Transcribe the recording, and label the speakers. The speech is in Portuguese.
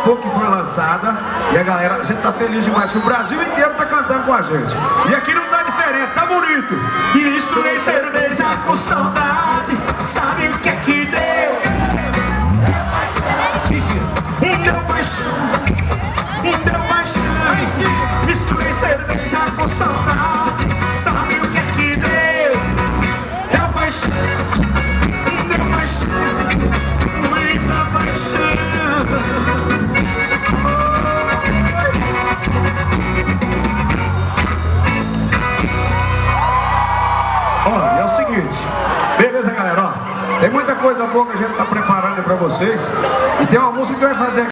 Speaker 1: pouco que foi lançada e a galera, a gente tá feliz demais que o Brasil inteiro tá cantando com a gente. E aqui não tá diferente, tá bonito. Misturei cerveja com saudade, sabe o que é que deu? Deu paixão, deu paixão. Misturei cerveja com saudade, sabe o que é que deu? Deu paixão, deu paixão, muita paixão. Ó, e é o seguinte, beleza, galera, ó, tem muita coisa boa que a gente tá preparando aí pra vocês, e tem uma música que vai fazer aqui.